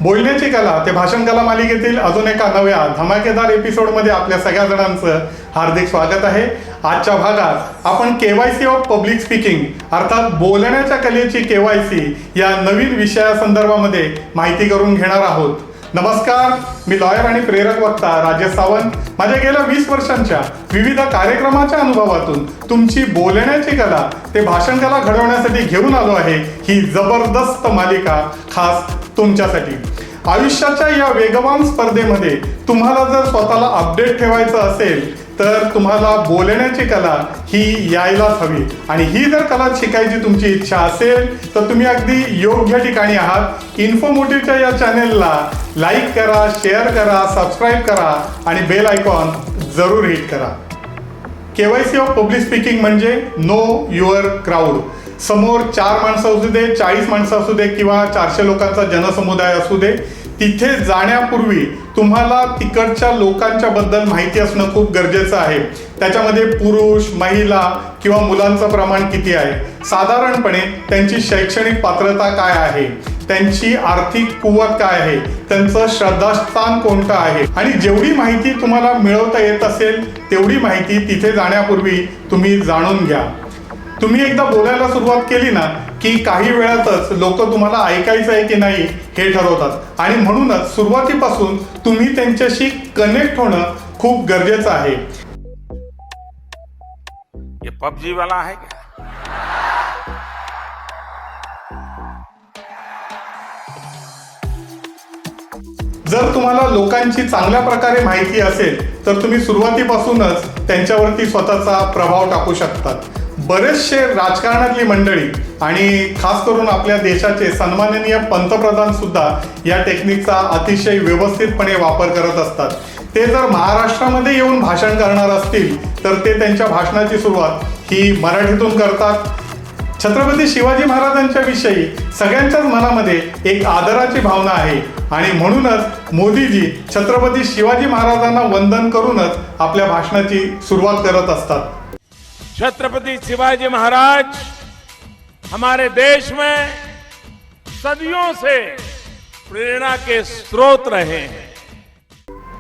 बोलण्याची कला ते भाषण कला मालिकेतील अजून एका नव्या धमाकेदार एपिसोडमध्ये आपल्या सगळ्या जणांचं हार्दिक स्वागत आहे. आजच्या भागात आपण केवायसी ऑफ पब्लिक स्पीकिंग अर्थात बोलण्याच्या कलेची केवायसी या नवीन विषयासंदर्भामध्ये माहिती करून घेणार आहोत. नमस्कार, मी लॉयर आणि प्रेरक वक्ता राजेश सावंत. माझ्या गेल्या 20 वर्षांच्या विविध कार्यक्रमाच्या अनुभवातून तुमची बोलण्याची कला ते भाषण कला घडवण्यासाठी घेऊन आलो आहे ही जबरदस्त मालिका खास तुमच्यासाठी. आयुष्याच्या या वेगवान स्पर्धेमध्ये तुम्हाला जर स्वतःला अपडेट ठेवायचं असेल तर तुम्हाला बोलण्याची कला ही यायलाच हवी. आणि ही जर कला शिकायची तुमची इच्छा असेल तर तुम्ही अगदी योग्य ठिकाणी आहात. इन्फोमोटिव्हच्या या चॅनेलला लाईक करा, शेअर करा, सबस्क्राईब करा आणि बेल आयकॉन जरूर हिट करा. केवायसी ऑफ पब्लिक स्पीकिंग म्हणजे नो युअर क्राऊड. समोर 4 माणसं असू दे, 40 माणसं असू दे किंवा 400 लोकांचा जनसमुदाय असू दे, तिथे जाण्यापूर्वी तुम्हाला तिकडच्या लोकांच्या बद्दल माहिती असणं खूप गरजेचं आहे. त्याच्यामध्ये पुरुष, महिला किंवा मुलांचं प्रमाण किती आहे, साधारणपणे त्यांची शैक्षणिक पात्रता काय आहे, त्यांची आर्थिक कुवत काय आहे, त्यांचं श्रद्धास्थान कोणतं आहे आणि जेवढी माहिती तुम्हाला मिळवता येत असेल तेवढी माहिती तिथे जाण्यापूर्वी तुम्ही जाणून घ्या. तुम्ही एकदा बोलायला सुरुवात केली ना की काही वेळातच लोक तुम्हाला ऐकायचं आहे की नाही हे ठरवतात आणि म्हणूनच सुरुवातीपासून तुम्ही त्यांच्याशी कनेक्ट होणं खूप गरजेचं आहे. ये पबजी वाला है क्या? जर तुम्हाला लोकांची चांगल्या प्रकारे माहिती असेल तर तुम्ही सुरुवातीपासूनच त्यांच्यावरती स्वतःचा प्रभाव टाकू शकतात. बरेचसे राजकारणातली मंडळी आणि खास करून आपल्या देशाचे सन्माननीय पंतप्रधान सुद्धा या टेक्निकचा अतिशय व्यवस्थितपणे वापर करत असतात. ते जर महाराष्ट्रामध्ये येऊन भाषण करणार असतील तर ते त्यांच्या भाषणाची सुरुवात ही मराठीतून करतात. छत्रपती शिवाजी महाराजांच्या विषयी सगळ्यांच्याच मनामध्ये एक आदराची भावना आहे आणि म्हणूनच मोदीजी छत्रपती शिवाजी महाराजांना वंदन करूनच आपल्या भाषणाची सुरुवात करत असतात. छत्रपति शिवाजी महाराज हमारे देश में सदियों से प्रेरणा के स्रोत रहे हैं.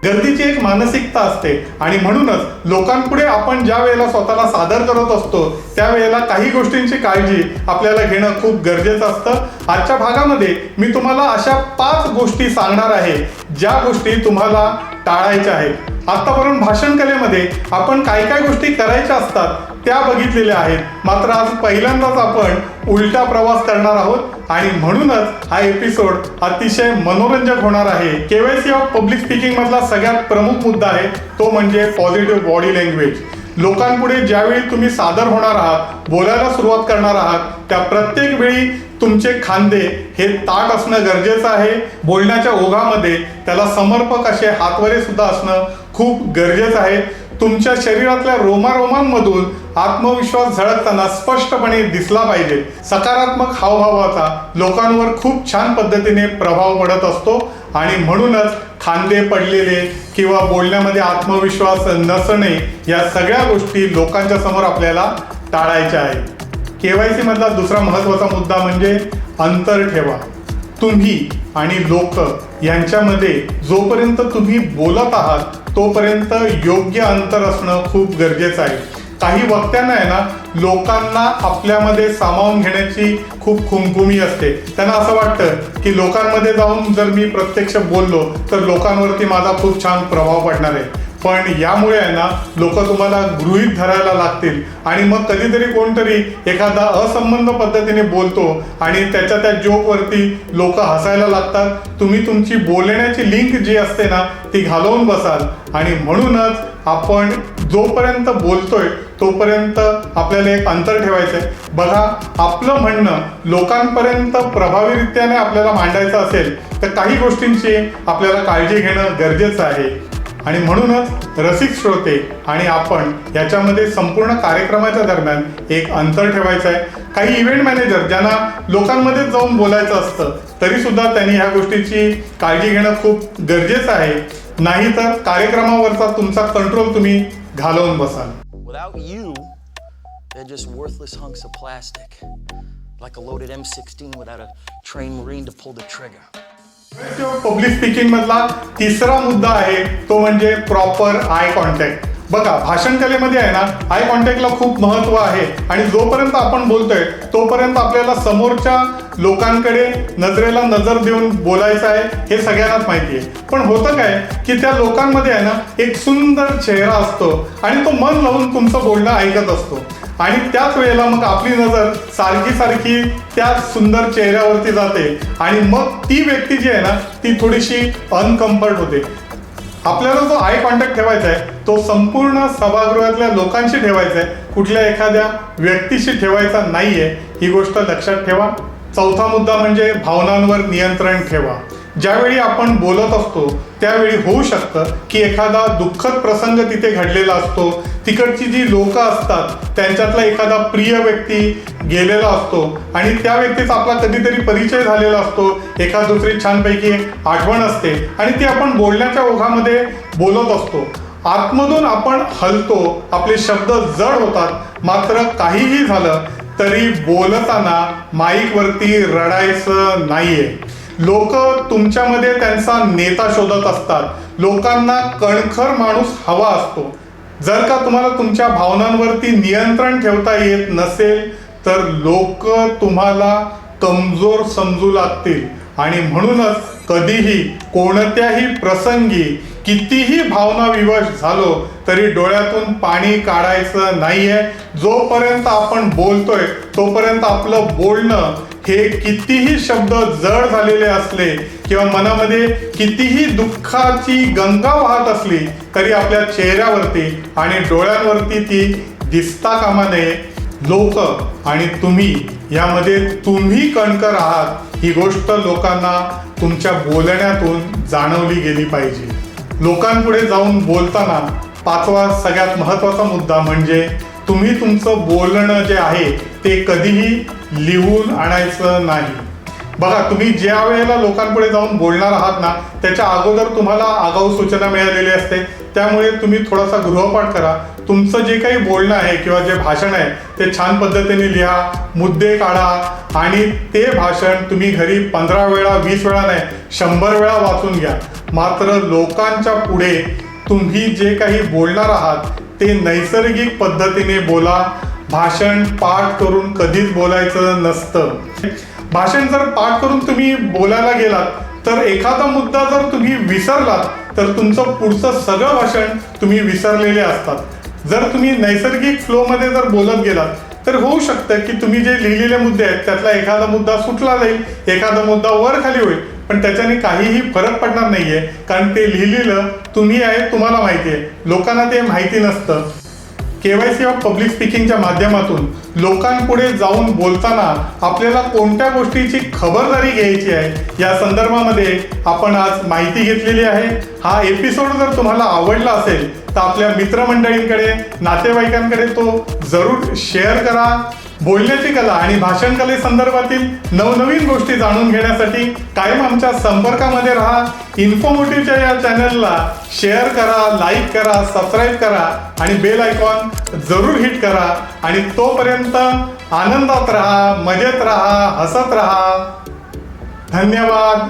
गर्दीची एक मानसिकता असते आणि म्हणूनच लोकांपुढे आपण ज्या वेळेला स्वतःला सादर करत असतो त्यावेळेला काही गोष्टींची काळजी आपल्याला घेणं खूप गरजेचं असतं. आजच्या भागामध्ये मी तुम्हाला अशा 5 गोष्टी सांगणार आहे ज्या गोष्टी तुम्हाला टाळायच्या आहेत. आतापर्यंत भाषण कलेमध्ये आपण काय काय गोष्टी करायच्या असतात त्या बघितलेल्या आहेत, मात्र आज पहिल्यांदाच आपण उलटा प्रवास करणार आहोत आणि म्हणूनच हा एपिसोड अतिशय मनोरंजक होणार आहे. केवायसी ऑफ पब्लिक स्पीकिंग मधला सगळ्यात प्रमुख मुद्दा आहे तो म्हणजे पॉझिटिव्ह बॉडी लँग्वेज. लोकांपुढे ज्यावेळी तुम्ही सादर होणार आहात, बोलायला सुरुवात करणार आहात, त्या प्रत्येक वेळी तुमचे खांदे हे ताठ असणं गरजेचं आहे. बोलण्याच्या ओघामध्ये त्याला समर्पक असे हातवरे सुद्धा असणं खूप गरजेचं आहे. तुमच्या शरीरातल्या रोमारोमांमधून आत्मविश्वास झळकताना स्पष्टपणे दिसला पाहिजे. सकारात्मक हावभावाचा लोकांवर खूप छान पद्धतीने प्रभाव पडत असतो आणि म्हणूनच खांदे पडलेले किंवा बोलण्यामध्ये आत्मविश्वास नसणे या सगळ्या गोष्टी लोकांच्या समोर आपल्याला टाळायच्या आहेत. केवायसी मधला दुसरा महत्वाचा मुद्दा म्हणजे अंतर ठेवा. तुम्ही आणि लोक यांच्यामध्ये जोपर्यंत तुम्ही बोलत आहात तोपर्यंत योग्य अंतर असणं खूप गरजेचं आहे. काही वक्त्यांना आहे ना लोकांना आपल्यामध्ये सामावून घेण्याची खूप खुमखुमी असते. त्यांना असं वाटतं की लोकांमध्ये जाऊन जर मी प्रत्यक्ष बोललो तर लोकांवरती माझा खूप छान प्रभाव पडणार आहे. पण यामुळे आहे ना लोक तुम्हाला गृहीत धरायला लागतील आणि मग कधीतरी कोणतरी एखादा असंबंध पद्धतीने बोलतो आणि त्याच्या त्या जोकवरती लोक हसायला लागतात. तुम्ही तुमची बोलण्याची लिंक जी असते ना ती घालवून बसाल आणि म्हणूनच आपण जोपर्यंत बोलतोय तोपर्यंत आपल्याला एक अंतर ठेवायचं आहे. बघा, आपलं म्हणणं लोकांपर्यंत प्रभावीरित्याने आपल्याला मांडायचं असेल तर काही गोष्टींची आपल्याला काळजी घेणं गरजेचं आहे आणि म्हणूनच रसिक श्रोते आणि आपण याच्यामध्ये संपूर्ण कार्यक्रमाच्या दरम्यान एक अंतर ठेवायचं आहे. काही इव्हेंट मॅनेजर ज्यांना लोकांमध्ये जाऊन बोलायचं असतं तरी सुद्धा त्यांनी ह्या गोष्टीची काळजी घेणं खूप गरजेचं आहे, नाहीतर कार्यक्रमावरचा तुमचा कंट्रोल तुम्ही घालवून बसाल. Without you, they're just worthless hunks of plastic, like a loaded M16 without a trained Marine to pull the trigger. Public speaking मधला तिसरा मुद्दा आहे तो म्हणजे प्रॉपर आय कॉन्टॅक्ट. बघा, भाषण कलेमध्ये आहे ना, आय कॉन्टॅक्टला खूप महत्व आहे आणि जोपर्यंत आपण बोलतोय तोपर्यंत आपल्याला समोरच्या लोकांकडे नजरेला नजर देऊन बोलायचं आहे हे सगळ्यांनाच माहिती आहे. पण होतं काय की त्या लोकांमध्ये आहे ना एक सुंदर चेहरा असतो आणि तो मन लावून तुमचं बोलणं ऐकत असतो आणि त्याच वेळेला मग आपली नजर सारखी त्या सुंदर चेहऱ्यावरती जाते आणि मग ती व्यक्ती जी आहे ना ती थोडीशी अनकम्फर्ट होते. आपल्याला जो आय कॉन्टॅक्ट ठेवायचा आहे तो संपूर्ण सभागृहातल्या लोकांशी ठेवायचा आहे, कुठल्या एखाद्या व्यक्तीशी ठेवायचा नाहीये, ही गोष्ट लक्षात ठेवा. चौथा मुद्दा म्हणजे भावनांवर नियंत्रण ठेवा. ज्यावेळी आपण बोलत असतो त्यावेळी होऊ शकतं की एखादा दुःखद प्रसंग तिथे घडलेला असतो, तिकडची जी लोक असतात त्यांच्यातला एखादा प्रिय व्यक्ती गेलेला असतो आणि त्या व्यक्तीचा आपला कधीतरी परिचय झालेला असतो, एखाद दुसरी छानपैकी आठवण असते आणि ती आपण बोलण्याच्या ओघामध्ये बोलत असतो. आतमधून आपण हलतो, आपले शब्द जड होतात, मात्र काहीही झालं तरी बोलताना माईकवरती रडायचं नाहीये. लोक तुमच्यामध्ये त्यांचा नेता शोधत असतात. लोकांना कणखर माणूस हवा असतो. जर का तुम्हाला तुमच्या भावनांवरती नियंत्रण ठेवता येत नसेल तर लोक तुम्हाला कमजोर समजू लागतील आणि म्हणूनच कधीही कोणत्याही प्रसंगी कितीही भावना विवश झालो तरी डोळ्यातून पाणी काढायचं नाहीये. जोपर्यंत आपण बोलतोय तोपर्यंत आपलं बोलणं हे कितीही शब्द जड झालेले असले किंवा मनामध्ये कितीही दुःखाची गंगा वाहत असली तरी आपल्या चेहऱ्यावरती आणि डोळ्यांवरती ती दिसता कामा नये. लोक आणि तुम्ही यामध्ये तुम्ही कणकर आहात ही गोष्ट लोकांना तुमच्या बोलण्यातून जाणवली गेली पाहिजे. लोकांपुढे जाऊन बोलताना पाचवा सगळ्यात महत्त्वाचा मुद्दा म्हणजे तुम्ही तुमचं बोलणं जे आहे ते कधीही लिहून आणायचं नाही. बघा, तुम्ही ज्या वेळेला लोकांपुढे जाऊन बोलणार आहात ना त्याच्या अगोदर तुम्हाला आगाऊ सूचना मिळालेली असते, त्यामुळे तुम्ही थोडासा गृहपाठ करा. तुमचं जे काही बोलणं आहे किंवा जे भाषण आहे ते छान पद्धतीने लिहा, मुद्दे काढा आणि ते भाषण तुम्ही घरी 15 वेळा 20 वेळा नाही 100 वेळा वाचून घ्या. मात्र लोकांच्या पुढे तुम्ही जे काही बोलणार आहात ते नैसर्गिक पद्धतीने बोला. भाषण पाठ करून कधीच बोलायचं नसतं. भाषण जर पाठ करून तुम्ही बोलायला गेलात तर एखादा मुद्दा जर तुम्ही विसरलात तर तुमचं पुढचं सगळं भाषण तुम्ही विसरलेले असतात. जर तुम्ही नैसर्गिक फ्लोमध्ये जर बोलत गेलात तर होऊ शकतं की तुम्ही जे लिहिलेले मुद्दे आहेत त्यातला एखादा मुद्दा सुटला जाईल, एखादा मुद्दा वर खाली होईल, पण त्याच्याने काहीही फरक पडणार नाहीये, कारण ते लिहिलेलं तुम्ही आहे, तुम्हाला माहिती आहे. लोकांना ते माहिती नसतं. केवायसी ऑफ पब्लिक स्पीकिंगच्या माध्यमातून लोकांपुढे जाऊन बोलताना आपल्याला कोणत्या गोष्टीची खबरदारी घ्यायची आहे या संदर्भामध्ये आपण आज माहिती घेतलेली आहे. हा एपिसोड जर तुम्हाला आवडला असेल तर आपल्या मित्रमंडळींकडे, नातेवाईकांकडे तो जरूर शेअर करा. बोलण्याची कला आणि भाषण कले संदर्भातील नवनवीन गोष्टी जाणून घेण्यासाठी कायम आमच्या संपर्कामध्ये राहा. इन्फॉर्मेटिव्हच्या या चॅनलला शेअर करा, लाईक करा, सबस्क्राईब करा आणि बेल आयकॉन जरूर हिट करा. आणि तोपर्यंत आनंदात राहा, मजेत राहा, हसत राहा. धन्यवाद.